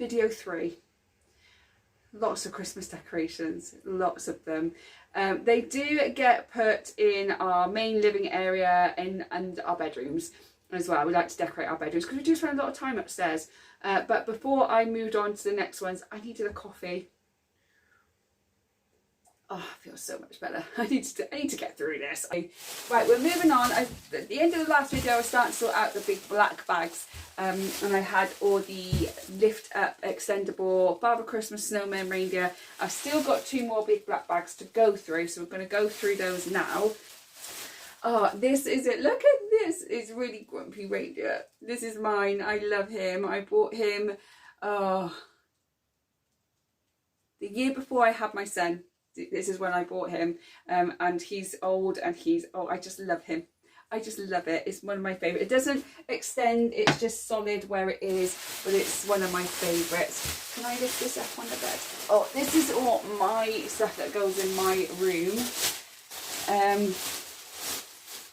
Video 3. Lots of Christmas decorations, lots of them. They do get put in our main living area and our bedrooms as well. We like to decorate our bedrooms because we do spend a lot of time upstairs. But before I moved on to the next ones, I needed a coffee. Oh, I feel so much better. I need to get through this. Right, we're moving on. At the end of the last video, I was starting to sort out the big black bags. And I had all the lift up extendable Father Christmas snowman reindeer. I've still got 2 more big black bags to go through, so we're going to go through those now. Oh, this is it. Look at this. It's really grumpy reindeer. This is mine. I love him. I bought him the year before I had my son. This is when I bought him, and he's old, and I just love him. I just love it. It's one of my favourites. It doesn't extend, it's just solid where it is, but it's one of my favourites. Can I lift this up on the bed? Oh, this is all my stuff that goes in my room.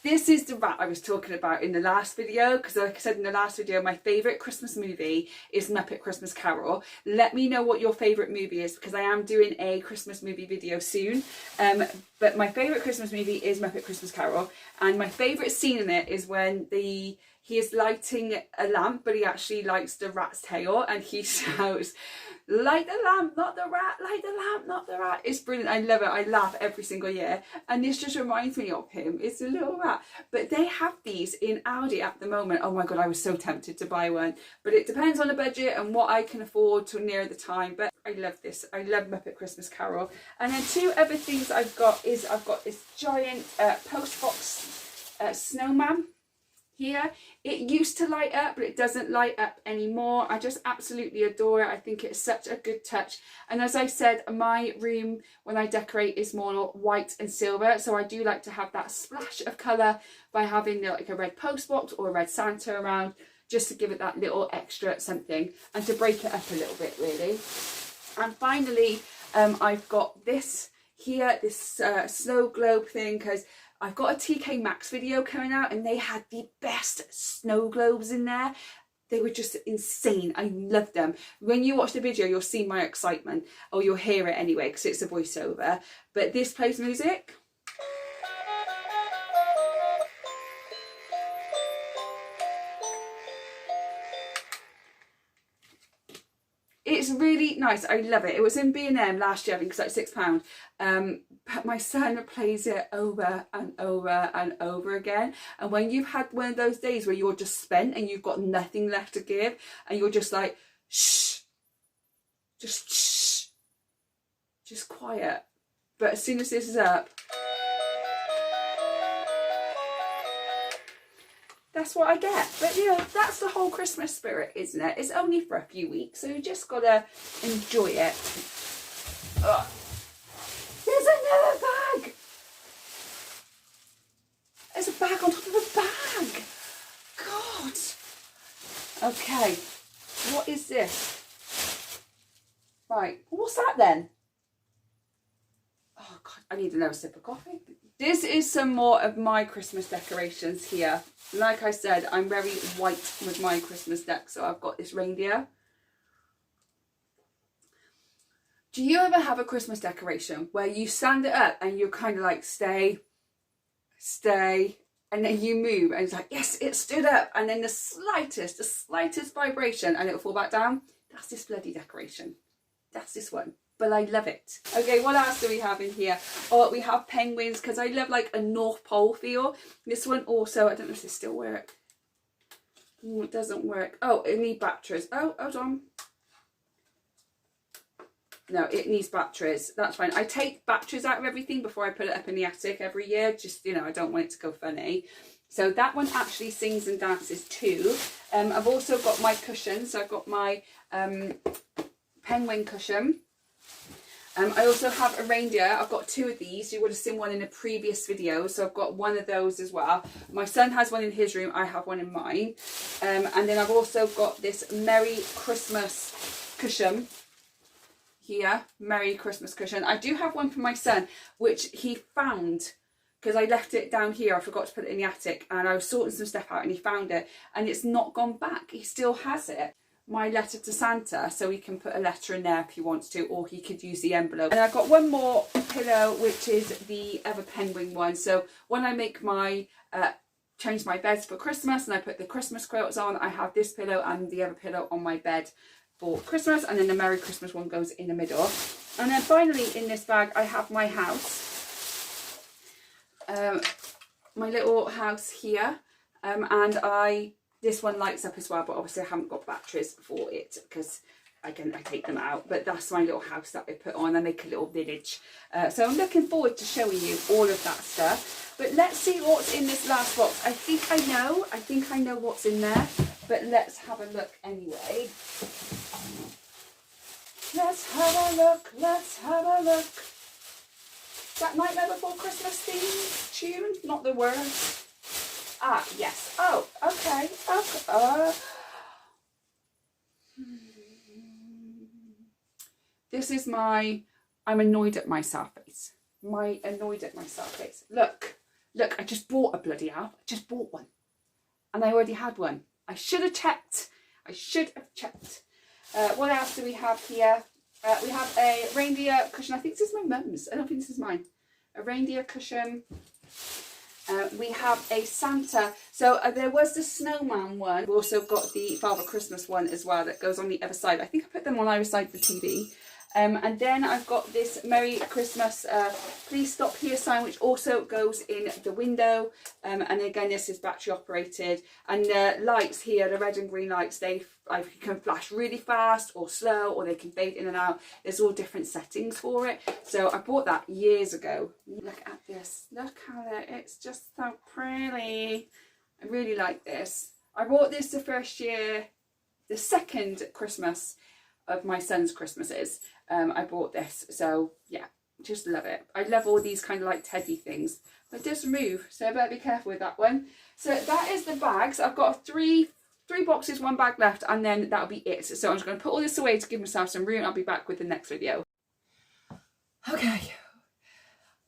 This is the rat I was talking about in the last video, because like I said in the last video, my favourite Christmas movie is Muppet Christmas Carol. Let me know what your favourite movie is, because I am doing a Christmas movie video soon. But my favourite Christmas movie is Muppet Christmas Carol, and my favourite scene in it is when he is lighting a lamp, but he actually lights the rat's tail, and he shouts, "Light the lamp, not the rat, light the lamp, not the rat." It's brilliant. I love it. I laugh every single year, and this just reminds me of him. It's a little rat. But they have these in Aldi at the moment. Oh my god, I was so tempted to buy one, but it depends on the budget and what I can afford to near the time. But I love this. I love Muppet Christmas Carol. And then 2 other things I've got is I've got this giant post box snowman here. It used to light up, but it doesn't light up anymore. I just absolutely adore it. I think it's such a good touch. And as I said, my room when I decorate is more white and silver, so I do like to have that splash of colour by having like a red post box or a red Santa around, just to give it that little extra something and to break it up a little bit, really. And finally, I've got this here, this snow globe thing, because I've got a TK Maxx video coming out, and they had the best snow globes in there. They were just insane. I loved them. When you watch the video, you'll see my excitement, or you'll hear it anyway, because it's a voiceover. But this plays music. It's really nice. I love it. It was in B&M last year, I think it's like £6. But my son plays it over and over and over again. And when you've had one of those days where you're just spent and you've got nothing left to give, and you're just like, shh, just quiet. But as soon as this is up, that's what I get. But you know, that's the whole Christmas spirit, isn't it? It's only for a few weeks, so you just gotta enjoy it. Ugh. There's another bag! There's a bag on top of a bag! God! Okay, what is this? Right, what's that then? Oh God, I need another sip of coffee. This is some more of my Christmas decorations here. Like I said, I'm very white with my Christmas deck, so I've got this reindeer. Do you ever have a Christmas decoration where you stand it up and you're kind of like, stay, and then you move and it's like, yes, it stood up, and then the slightest vibration and it'll fall back down? That's this bloody decoration. That's this one. But I love it. Okay, what else do we have in here? Oh, we have penguins, because I love like a North Pole feel. This one also, I don't know if this still works. It doesn't work. Oh, it needs batteries. Oh, hold on. No, it needs batteries. That's fine. I take batteries out of everything before I put it up in the attic every year. Just, you know, I don't want it to go funny. So that one actually sings and dances too. I've also got my cushion. So I've got my penguin cushion. I also have a reindeer. I've got 2 of these. You would have seen one in a previous video, so I've got one of those as well. My son has one in his room, I have one in mine. And then I've also got this Merry Christmas cushion here. Merry Christmas cushion. I do have one for my son, which he found, because I left it down here. I forgot to put it in the attic, and I was sorting some stuff out and he found it, and it's not gone back. He still has it. my letter to Santa, so he can put a letter in there if he wants to, or he could use the envelope. And I've got one more pillow, which is the Ever Penguin one. So when I make my change my beds for Christmas and I put the Christmas quilts on, I have this pillow and the other pillow on my bed for Christmas, and then the Merry Christmas one goes in the middle. And then finally in this bag I have my house, my little house here, and this one lights up as well, but obviously I haven't got batteries for it because again I take them out. But that's my little house that I put on. I make a little village, so I'm looking forward to showing you all of that stuff. But let's see what's in this last box. I think I know what's in there, but let's have a look anyway. Let's have a look, let's have a look. That Nightmare Before Christmas theme tune, not the words. Ah, yes. Oh, okay. This is my I'm annoyed at myself face. My annoyed at myself face. Look, I just bought a bloody elf. I just bought one. And I already had one. I should have checked. What else do we have here? We have a reindeer cushion. I think this is my mum's. I don't think this is mine. A reindeer cushion. We have a Santa. So there was the snowman one. We've also got the Father Christmas one as well that goes on the other side. I think I put them on either side of the TV. And then I've got this Merry Christmas Please Stop Here sign, which also goes in the window. And again, this is battery operated. And the lights here, the red and green lights, they can flash really fast or slow, or they can fade in and out. There's all different settings for it. So I bought that years ago. Look at this. Look at it. It's just so pretty. I really like this. I bought this the second Christmas of my son's Christmases. I bought this, so yeah, just love it. I love all these kind of like teddy things, but it does move, so I better be careful with that one. So that is the bags. I've got three boxes, one bag left, and then that'll be it. So I'm just going to put all this away to give myself some room. I'll be back with the next video. Okay,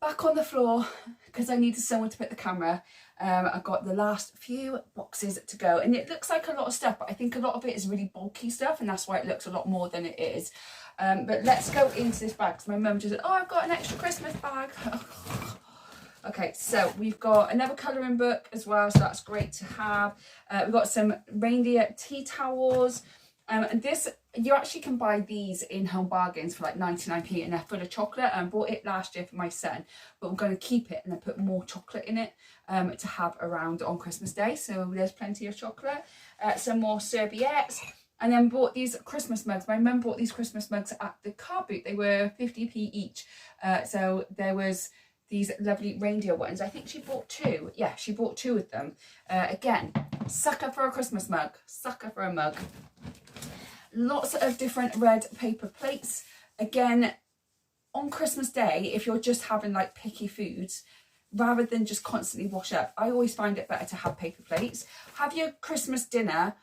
back on the floor because I needed someone to put the camera. I've got the last few boxes to go, and it looks like a lot of stuff, but I think a lot of it is really bulky stuff, and that's why it looks a lot more than it is. But let's go into this bag because my mum just said, oh, I've got an extra Christmas bag. Okay, so we've got another colouring book as well, so that's great to have. We've got some reindeer tea towels. And this, you actually can buy these in Home Bargains for like 99p, and they're full of chocolate. I bought it last year for my son, but I'm going to keep it and then put more chocolate in it to have around on Christmas Day. So there's plenty of chocolate. Some more serviettes. And then bought these Christmas mugs. My mum bought these Christmas mugs at the car boot. They were 50p each. So there was these lovely reindeer ones. I think she bought two. Yeah, she bought two of them. Again, sucker for a Christmas mug. Sucker for a mug. Lots of different red paper plates. Again, on Christmas Day, if you're just having like picky foods, rather than just constantly wash up, I always find it better to have paper plates. Have your Christmas dinner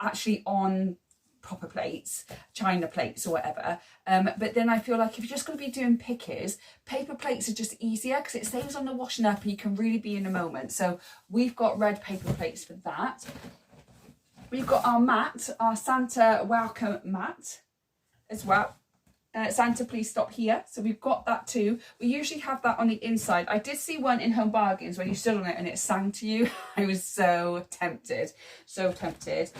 actually on proper plates, china plates or whatever, but then I feel like if you're just going to be doing pickies, paper plates are just easier because it saves on the washing up and you can really be in the moment. So we've got red paper plates for that. We've got our mat, our Santa welcome mat as well. Santa, please stop here. So we've got that too. We usually have that on the inside. I did see one in Home Bargains where you stood on it and it sang to you. I was so tempted, so tempted.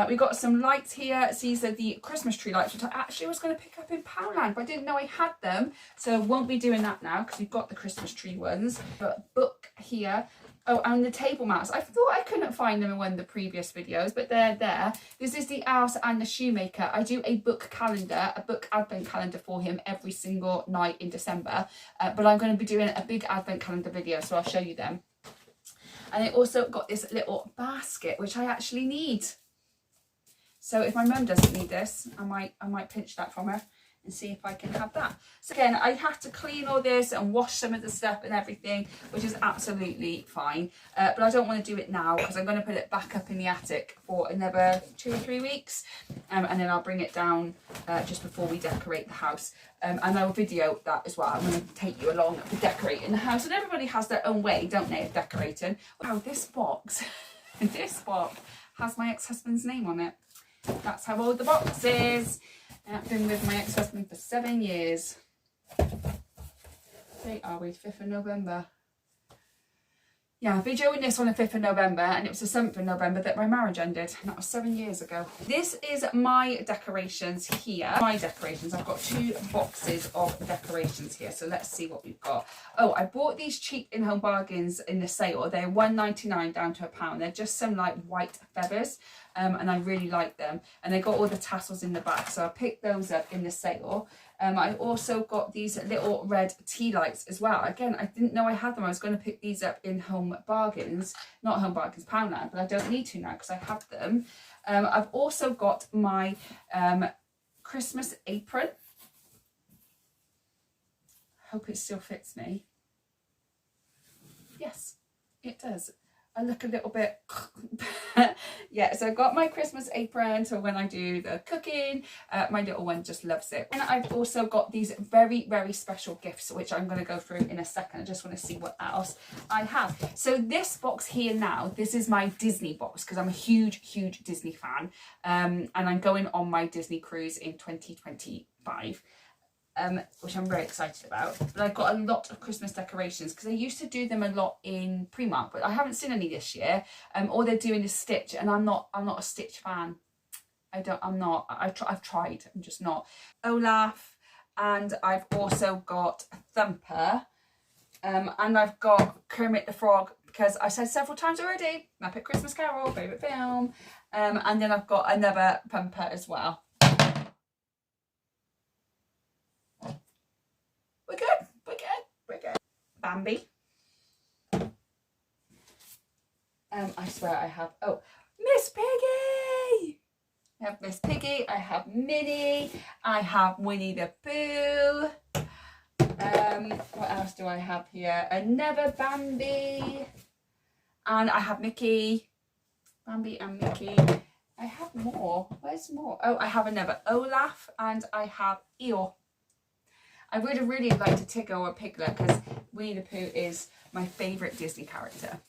We got some lights here. These are the Christmas tree lights, which I actually was going to pick up in Poundland, but I didn't know I had them. So won't be doing that now because we've got the Christmas tree ones. Got a book here. Oh, and the table mats. I thought I couldn't find them in one of the previous videos, but they're there. This is the Elf and the Shoemaker. I do a book calendar, a book advent calendar for him every single night in December. But I'm going to be doing a big advent calendar video, so I'll show you them. And I also got this little basket, which I actually need. So if my mum doesn't need this, I might pinch that from her and see if I can have that. So again, I have to clean all this and wash some of the stuff and everything, which is absolutely fine. But I don't want to do it now because I'm going to put it back up in the attic for another 2 or 3 weeks. And then I'll bring it down just before we decorate the house. And I'll video that as well. I'm going to take you along for decorating the house. And everybody has their own way, don't they, of decorating. Wow, this box, this box has my ex-husband's name on it. That's how old the box is. I've been with my ex-husband for 7 years. Date are we? 5th of November. Yeah, I'll be doing this on the 5th of November, and it was the 7th of November that my marriage ended. And that was 7 years ago. This is my decorations here. My decorations. I've got 2 boxes of decorations here. So let's see what we've got. Oh, I bought these cheap in-home bargains in the sale. They're £1.99 down to £1. They're just some like white feathers. And I really like them. And they got all the tassels in the back. So I picked those up in the sale. I also got these little red tea lights as well. Again, I didn't know I had them. I was going to pick these up in Home Bargains. Not Home Bargains, Poundland, but I don't need to now because I have them. I've also got my Christmas apron. Hope it still fits me. Yes, it does. I look a little bit yeah, so I've got my Christmas apron, so when I do the cooking, my little one just loves it. And I've also got these very, very special gifts, which I'm going to go through in a second. I just want to see what else I have. So this box here now, this is my Disney box, because I'm a huge, huge Disney fan, and I'm going on my Disney cruise in 2025. Which I'm very excited about. But I've got a lot of Christmas decorations because I used to do them a lot in Primark, but I haven't seen any this year. All they're doing is Stitch, and I'm not a Stitch fan. I've tried, I'm just not. Olaf, and I've also got Thumper, and I've got Kermit the Frog, because I said several times already, Muppet Christmas Carol, favourite film. And then I've got another Thumper as well. We're good. Bambi. I swear I have, oh, Miss Piggy! I have Miss Piggy, I have Minnie, I have Winnie the Pooh. What else do I have here? Another Bambi. And I have Mickey. Bambi and Mickey. I have more. Where's more? Oh, I have another Olaf, and I have Eeyore. I would have really liked a Tigger or a Piglet, because Winnie the Pooh is my favourite Disney character.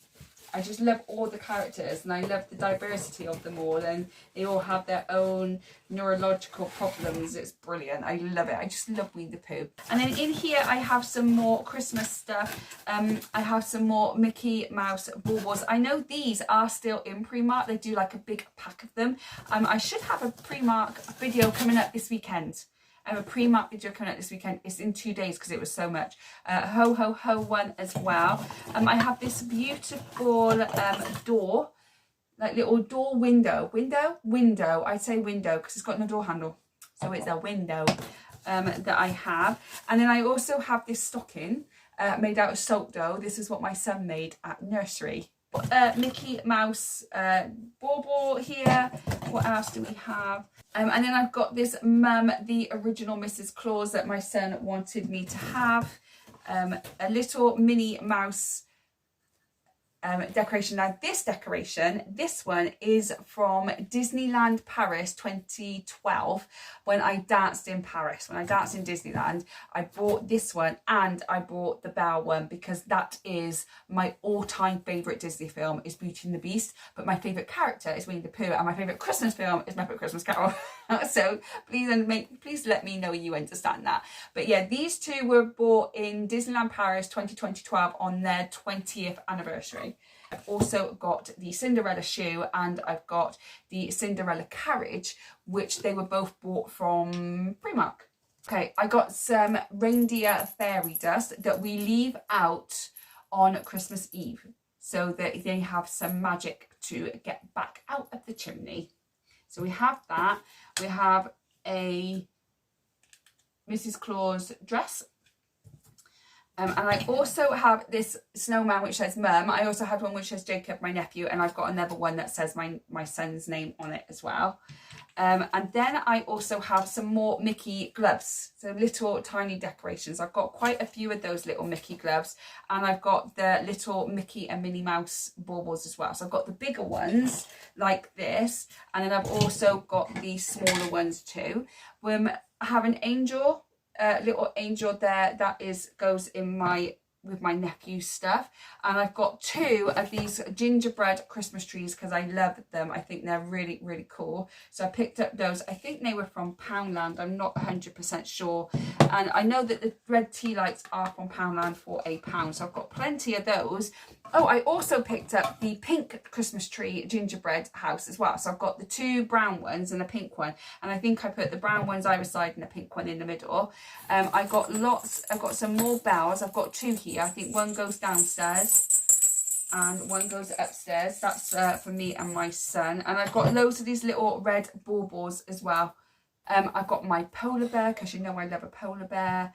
I just love all the characters, and I love the diversity of them all, and they all have their own neurological problems. It's brilliant. I love it. I just love Winnie the Pooh. And then in here I have some more Christmas stuff. I have some more Mickey Mouse baubles. I know these are still in Primark. They do like a big pack of them. I should have a Primark video coming up this weekend. I have a Primark video coming out this weekend. It's in 2 days because it was so much. Ho Ho Ho one as well. I have this beautiful door, like little door window. Window. I'd say window because it's got no door handle. So it's a window that I have. And then I also have this stocking made out of soap dough. This is what my son made at nursery. Mickey Mouse bauble here. What else do we have? And then I've got this Mum, the original Mrs. Claus that my son wanted me to have. A little Minnie Mouse decoration. Now this decoration, this one is from Disneyland Paris 2012, when I danced in Paris. When I danced in Disneyland, I bought this one, and I bought the Belle one, because that is my all-time favourite Disney film, is Beauty and the Beast, but my favourite character is Winnie the Pooh, and my favourite Christmas film is Muppet Christmas Carol. So please let me know you understand that. But yeah, these two were bought in Disneyland Paris 2012 on their 20th anniversary. I've also got the Cinderella shoe, and I've got the Cinderella carriage, which they were both bought from Primark. Okay, I got some reindeer fairy dust that we leave out on Christmas Eve, so that they have some magic to get back out of the chimney. So we have that. We have a Mrs. Claus dress. And I also have this snowman which says Mum. I also have one which says Jacob, my nephew, and I've got another one that says my son's name on it as well. And then I also have some more Mickey gloves, so little tiny decorations. I've got quite a few of those little Mickey gloves, and I've got the little Mickey and Minnie Mouse baubles as well. So I've got the bigger ones like this, and then I've also got the smaller ones too. I have an angel. Little angel there that goes in my with my nephew's stuff. And I've got 2 of these gingerbread Christmas trees because I love them. I think they're really, really cool. So I picked up those. I think they were from Poundland. I'm not 100% sure. And I know that the red tea lights are from Poundland for £1. So I've got plenty of those. Oh, I also picked up the pink Christmas tree gingerbread house as well. So I've got the 2 brown ones and a pink one. And I think I put the brown ones either side and the pink one in the middle. I've got some more bells. I've got 2 here. I think one goes downstairs and one goes upstairs. That's for me and my son. And I've got loads of these little red baubles as well. I've got my polar bear because you know I love a polar bear.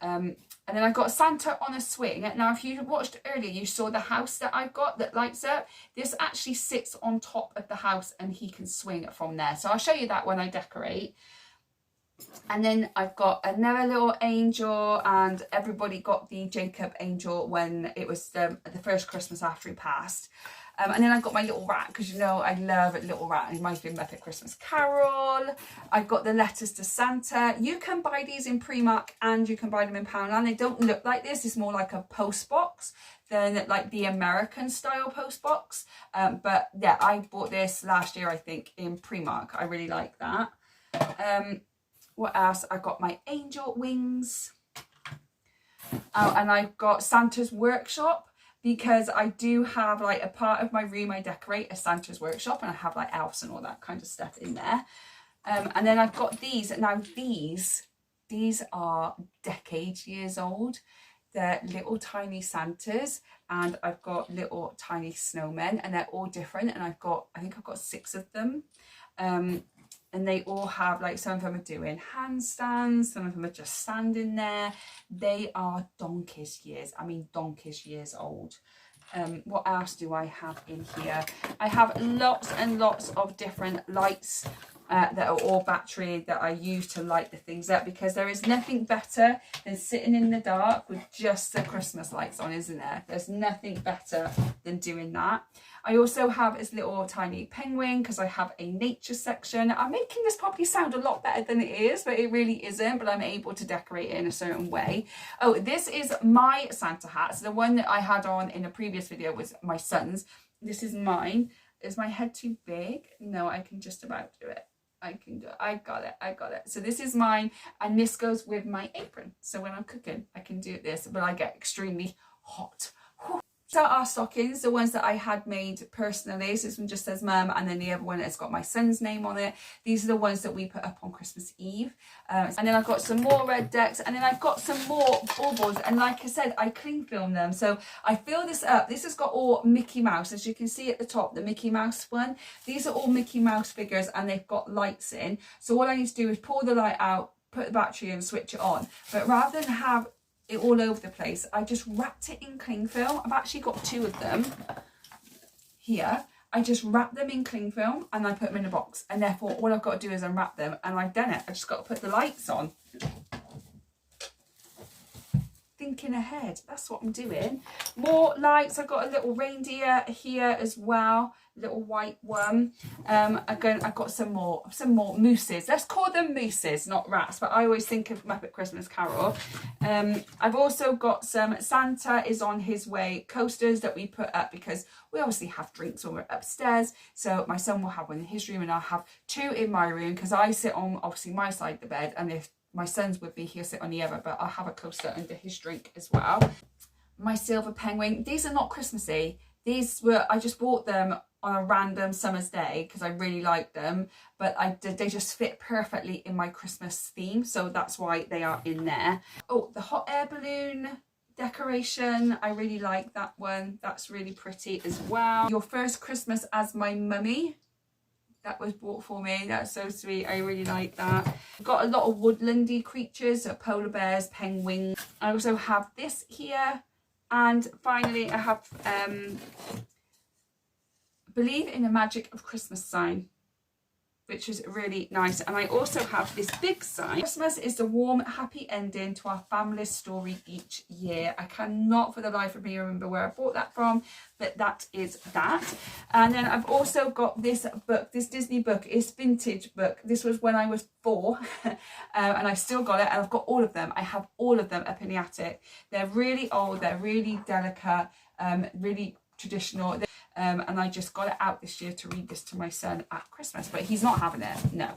And then I've got Santa on a swing. Now, if you watched earlier, you saw the house that I've got that lights up. This actually sits on top of the house and he can swing from there. So I'll show you that when I decorate. And then I've got another little angel, and everybody got the Jacob angel when it was the first Christmas after he passed. And then I've got my little rat, because you know I love a little rat. It reminds me of Muppet Christmas Carol. I've got the letters to Santa. You can buy these in Primark and you can buy them in Poundland. They don't look like this. It's more like a post box than like the American style post box. But yeah, I bought this last year, I think, in Primark. I really like that. What else? I got my angel wings. Oh, and I've got Santa's workshop, because I do have like a part of my room I decorate as Santa's workshop, and I have like elves and all that kind of stuff in there. And then I've got these. Now these are years old. They're little tiny Santas, and I've got little tiny snowmen, and they're all different. And I think I've got 6 of them. And they all have, like, some of them are doing handstands, some of them are just standing there. They are donkey's years. I mean, donkey's years old. What else do I have in here? I have lots and lots of different lights that are all battery that I use to light the things up, because there is nothing better than sitting in the dark with just the Christmas lights on, isn't there? There's nothing better than doing that. I also have this little tiny penguin because I have a nature section. I'm making this probably sound a lot better than it is, but it really isn't, but I'm able to decorate it in a certain way. Oh, this is my Santa hat. So the one that I had on in a previous video was my son's. This is mine. Is my head too big? No, I can just about do it. I got it. So this is mine, and this goes with my apron. So when I'm cooking, I can do this, but I get extremely hot. So our stockings, the ones that I had made personally, so this one just says Mum, and then the other one has got my son's name on it. These are the ones that we put up on Christmas Eve. And then I've got some more red decks, and then I've got some more baubles, and like I said, I cling film them. So I fill this up. This has got all Mickey Mouse, as you can see at the top, the Mickey Mouse one. These are all Mickey Mouse figures, and they've got lights in. So what I need to do is pull the light out, put the battery in, switch it on. But rather than have it all over the place, I just wrapped it in cling film. I've actually got 2 of them here. I just wrap them in cling film and I put them in a box, and therefore all I've got to do is unwrap them, and I've done it. I just got to put the lights on. Thinking ahead, that's what I'm doing. More lights. I've got a little reindeer here as well, little white one. I've got some more mooses. Let's call them mooses, not rats, but I always think of Muppet Christmas Carol. I've also got some Santa is on his way coasters that we put up, because we obviously have drinks when we're upstairs. So my son will have one in his room, and I'll have 2 in my room, because I sit on obviously my side of the bed, and if my son's with me, he'll sit on the other, but I'll have a coaster under his drink as well. My silver penguin. These are not Christmassy. I just bought them on a random summer's day because I really like them, but they just fit perfectly in my Christmas theme, so that's why they are in there. Oh, the hot air balloon decoration. I really like that one. That's really pretty as well. Your first Christmas as my mummy. That was bought for me. That's so sweet. I really like that. I've got a lot of woodlandy creatures, so polar bears, penguins. I also have this here. And finally, I have Believe in the Magic of Christmas sign. which is really nice. And I also have this big sign. Christmas is the warm, happy ending to our family story each year. I cannot for the life of me remember where I bought that from, but that is that. And then I've also got this book, this Disney book. It's vintage book. This was when I was 4 and I still got it, and I've got all of them. I have all of them up in the attic. They're really old, they're really delicate, really traditional. And I just got it out this year to read this to my son at Christmas, but he's not having it. No,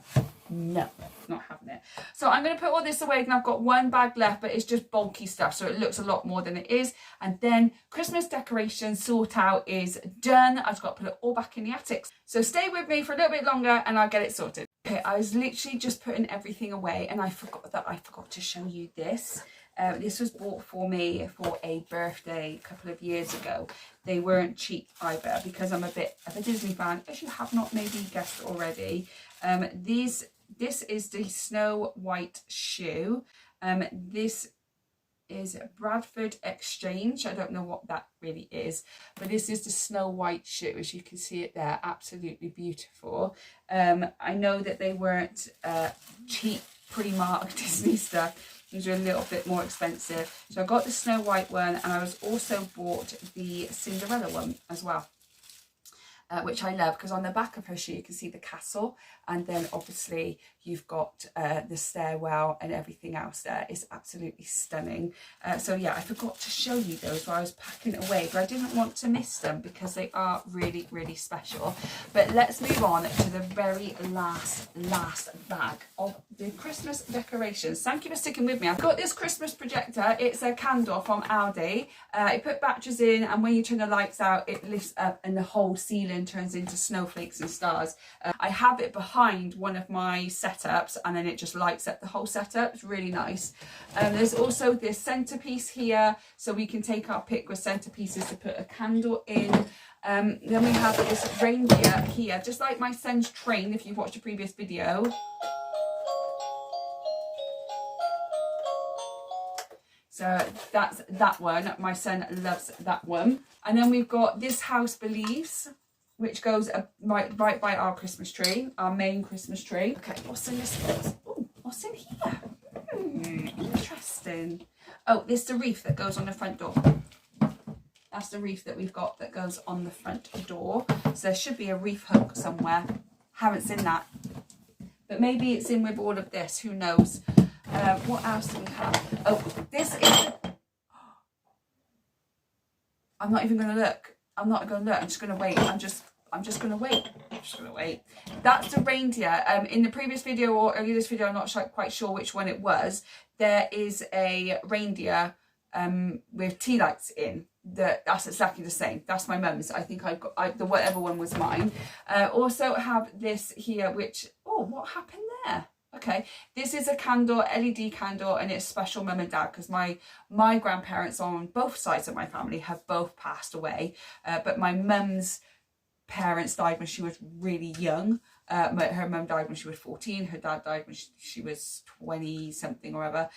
not having it. So I'm going to put all this away, and I've got one bag left, but it's just bulky stuff, so it looks a lot more than it is. And then Christmas decoration sort out is done. I've just got to put it all back in the attic. So stay with me for a little bit longer and I'll get it sorted. Okay, I was literally just putting everything away, and I forgot to show you this. This was bought for me for a birthday a couple of years ago. They weren't cheap either, because I'm a bit of a Disney fan, as you have not maybe guessed already. This is the Snow White shoe. This is Bradford Exchange. I don't know what that really is, but this is the Snow White shoe. As you can see it there, absolutely beautiful. I know that they weren't cheap Primark Disney stuff. These are a little bit more expensive. So I got the Snow White one, and I was also bought the Cinderella one as well, which I love, because on the back of her shoe you can see the castle, and then obviously you've got the stairwell and everything else there. It's absolutely stunning. So yeah, I forgot to show you those while I was packing it away, but I didn't want to miss them because they are really, really special. But let's move on to the very last bag of the Christmas decorations. Thank you for sticking with me. I've got this Christmas projector. It's a candle from Aldi. It put batteries in, and when you turn the lights out, it lifts up and the whole ceiling turns into snowflakes and stars. I have it behind one of my setups, and then it just lights up the whole setup. It's really nice. There's also this centerpiece here, so we can take our pick with centerpieces to put a candle in. Then we have this reindeer here, just like my son's train, if you've watched a previous video. So that's that one. My son loves that one. And then we've got This House Believes, which goes right by our Christmas tree, our main Christmas tree. Okay, what's in this box? Oh, what's in here? Interesting. Oh, this is the wreath that goes on the front door. That's the wreath that we've got that goes on the front door. So there should be a wreath hook somewhere. Haven't seen that. But maybe it's in with all of this, who knows. What else do we have? Oh, this is... I'm not even going to look. I'm not going to look. I'm just going to wait. I'm just going to wait. I'm just going to wait. That's the reindeer. In the previous video or earlier this video, I'm not quite sure which one it was. There is a reindeer with tea lights in. That's exactly the same. That's my mum's. I think I've got the whatever one was mine. Also have this here, which, oh, what happened there? Okay, this is a candle, LED candle, and it's special mum and dad, because my grandparents on both sides of my family have both passed away, but my mum's parents died when she was really young. Her mum died when she was 14, her dad died when she was 20 something or other.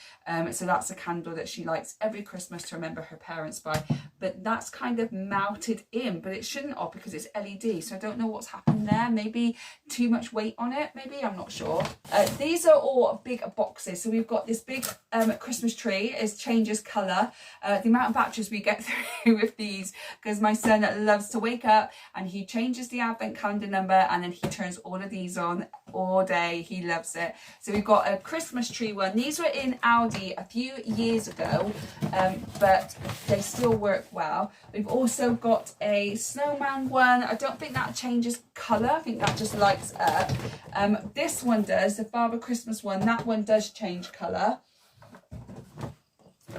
So that's a candle that she lights every Christmas to remember her parents by. But that's kind of melted in, but it shouldn't have, because it's LED. So I don't know what's happened there. Maybe too much weight on it, maybe, I'm not sure. These are all big boxes. So we've got this big Christmas tree. It changes colour. The amount of batteries we get through with these, because my son loves to wake up and he changes the advent calendar number, and then he turns all of these on all day. He loves it. So we've got a Christmas tree one. These were in Aldi a few years ago, but they still work well. We've also got a snowman one. I don't think that changes colour. I think that just lights up. This one does, the Father Christmas one, that one does change colour.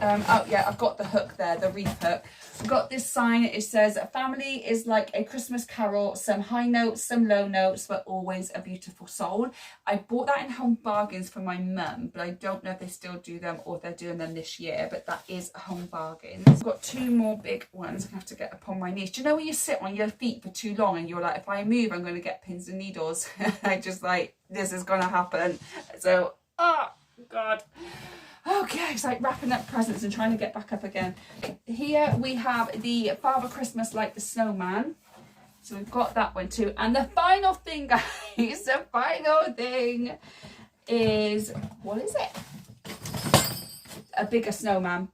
Oh yeah, I've got the hook there, the wreath hook. We've got this sign. It says, "Family is like a Christmas carol, some high notes, some low notes, but always a beautiful soul." I bought that in Home Bargains for my mum, but I don't know if they still do them or if they're doing them this year, but that is Home Bargains. I've got two more big ones. I have to get up on my knees. Do you know when you sit on your feet for too long and you're like, if I move, I'm going to get pins and needles? I just like, this is going to happen. So, oh God. Okay, it's like wrapping up presents and trying to get back up again. Here we have the Father Christmas like the snowman. So we've got that one too. And the final thing, guys, the final thing is, what is it? A bigger snowman.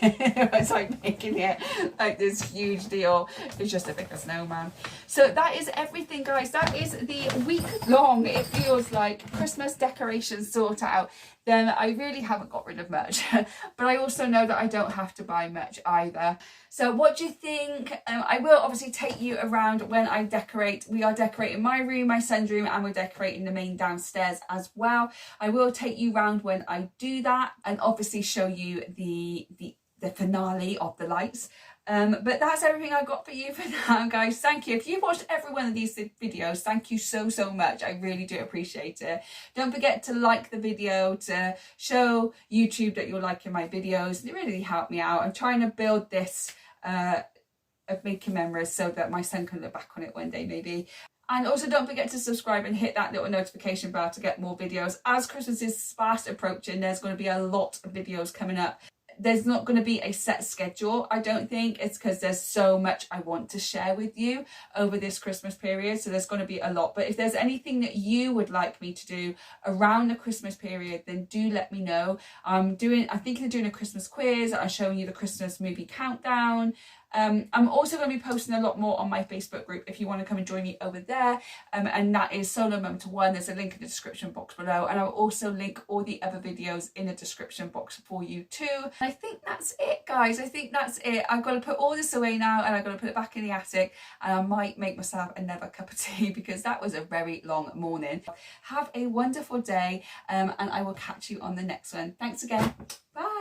It's like making it like this huge deal. It's just a bigger snowman. So that is everything, guys. That is the week long, it feels like, Christmas decorations sort out. Then I really haven't got rid of much, but I also know that I don't have to buy much either. So what do you think? I will obviously take you around when I decorate. We are decorating my room, my son's room, and we're decorating the main downstairs as well. I will take you around when I do that, and obviously show you the finale of the lights. But that's everything I've got for you for now, guys. Thank you. If you've watched every one of these videos, thank you so much. I really do appreciate it. Don't forget to like the video, to show YouTube that you're liking my videos. It really helped me out. I'm trying to build this of making memories so that my son can look back on it one day maybe. And also don't forget to subscribe and hit that little notification bell to get more videos. As Christmas is fast approaching, there's going to be a lot of videos coming up. There's not going to be a set schedule, I don't think. It's because there's so much I want to share with you over this Christmas period, so there's going to be a lot. But if there's anything that you would like me to do around the Christmas period, then do let me know. I'm thinking of doing a Christmas quiz. I'm showing you the Christmas movie countdown. I'm also going to be posting a lot more on my Facebook group if you want to come and join me over there, and that is Solo Mum to One. There's a link in the description box below, and I'll also link all the other videos in the description box for you too. I think that's it, guys. I think that's it. I've got to put all this away now, and I've got to put it back in the attic, and I might make myself another cup of tea because that was a very long morning. Have a wonderful day, and I will catch you on the next one. Thanks again. Bye.